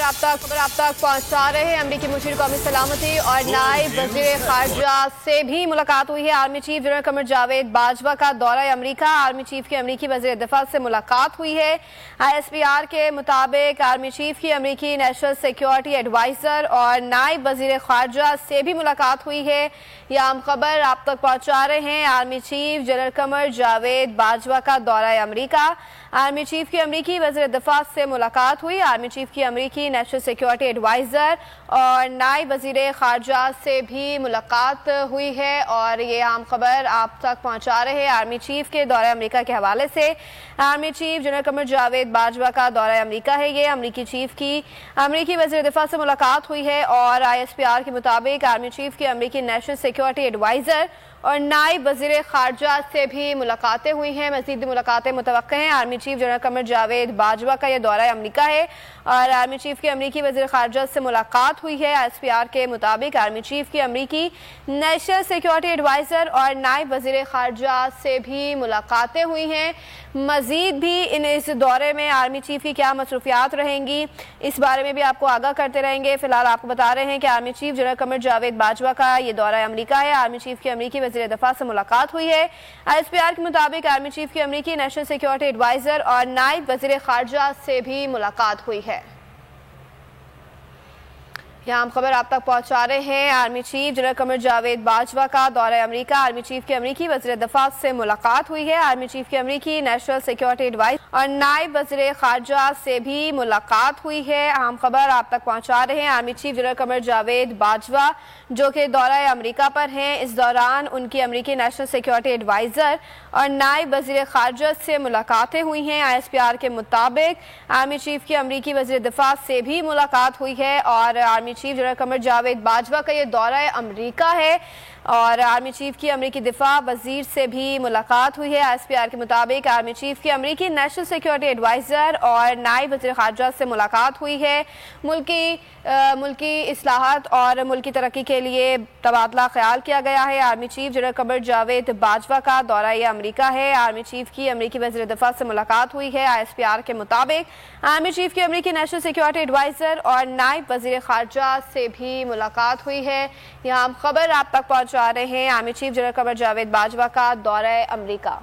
آپ تک پہنچا رہے ہیں۔ امریکی مشیر قومی سلامتی اور نائب وزیر خارجہ سے بھی ملاقات ہوئی ہے۔ Army chief general Qamar Javed Bajwa کا دورہ امریکہ۔ آرمی چیف کی امریکی وزیر دفاع سے ملاقات ہوئی ہے۔ ISPR کے مطابق آرمی چیف کی امریکی نیشنل سیکیورٹی ایڈوائزر اور نائب وزیر خارجہ سے بھی ملاقات ہوئی ہے۔ یہ اہم خبر آپ تک پہنچا رہے ہیں۔ Army chief general Qamar Javed Bajwa کا دورہ امریکہ۔ آرمی چیف کی امریکی وزیر دفاع سے ملاقات ہوئی۔ آرمی چیف کی امریکی نیشنل سیکیورٹی ایڈوائزر اور نائب وزیر خارجہ سے بھی ملاقات ہوئی ہے، اور یہ اہم خبر آپ تک پہنچا رہے ہیں آرمی چیف کے دورہ امریکہ کے حوالے سے۔ Army chief general Qamar Javed Bajwa کا دورہ امریکہ ہے۔ یہ امریکی چیف کی امریکی وزیر دفاع سے ملاقات ہوئی ہے، اور ISPR کے مطابق آرمی چیف کی امریکی نیشنل سیکیورٹی ایڈوائزر اور نائب وزیر خارجہ سے بھی ملاقاتیں ہوئی ہیں۔ مزید ملاقاتیں متوقع ہیں۔ Army chief general Qamar Javed Bajwa کا یہ دورہ امریکہ ہے، اور آرمی چیف کی امریکی وزیر خارجہ سے ملاقات ہوئی ہے۔ ISPR کے مطابق آرمی چیف کی امریکی نیشنل سیکیورٹی ایڈوائزر اور نائب وزیر خارجہ سے بھی ملاقاتیں ہوئی ہیں۔ مزید بھی اس دورے میں آرمی چیف کی کیا مصروفیات رہیں گی، اس بارے میں بھی آپ کو آگاہ کرتے رہیں گے۔ فی الحال آپ کو بتا رہے ہیں کہ army chief general Qamar Javed Bajwa کا یہ دورہ امریکہ ہے۔ آرمی چیف کی امریکی وزیر دفاع سے ملاقات ہوئی ہے۔ ISPR کے مطابق آرمی چیف کی امریکی نیشنل سیکیورٹی ایڈوائزر اور نائب وزیر خارجہ سے بھی ملاقات ہوئی ہے۔ یہاں ہم خبر آپ تک پہنچا رہے ہیں۔ Army chief general Qamar Javed Bajwa کا دورہ امریکہ۔ آرمی چیف کی امریکی وزیر دفاع سے ملاقات ہوئی ہے۔ آرمی چیف کی امریکی نیشنل سیکیورٹی ایڈوائزر اور نائب وزیر خارجہ سے بھی ملاقات ہوئی ہے۔ اہم خبر آپ تک پہنچا رہے ہیں۔ Army chief general Qamar Javed Bajwa جو کہ دورہ امریکہ پر ہیں، اس دوران ان کی امریکی نیشنل سیکیورٹی ایڈوائزر اور نائب وزیر خارجہ سے ملاقاتیں ہوئی ہیں۔ ISPR کے مطابق آرمی چیف کی امریکی وزیر دفاع سے بھی ملاقات ہوئی ہے، اور army chief general Qamar Javed Bajwa کا یہ دورہ امریکہ ہے، اور آرمی چیف کی امریکی دفاع وزیر سے بھی ملاقات ہوئی ہے۔ ISPR کے مطابق آرمی چیف کی امریکی نیشنل سیکیورٹی ایڈوائزر اور نائب وزیر خارجہ سے ملاقات ہوئی ہے۔ ملکی اصلاحات اور ملکی ترقی کے لیے تبادلہ خیال کیا گیا ہے۔ Army chief general Qamar Javed Bajwa کا دورہ امریکہ ہے۔ آرمی چیف کی امریکی وزیر دفاع سے ملاقات ہوئی ہے۔ ISPR کے مطابق آرمی چیف کی امریکی نیشنل سیکیورٹی ایڈوائزر اور نائب وزیر خارجہ سے بھی ملاقات ہوئی ہے۔ یہاں ہم خبر آپ تک پہنچا رہے ہیں۔ Army chief general Qamar Javed Bajwa کا دورہ امریکہ۔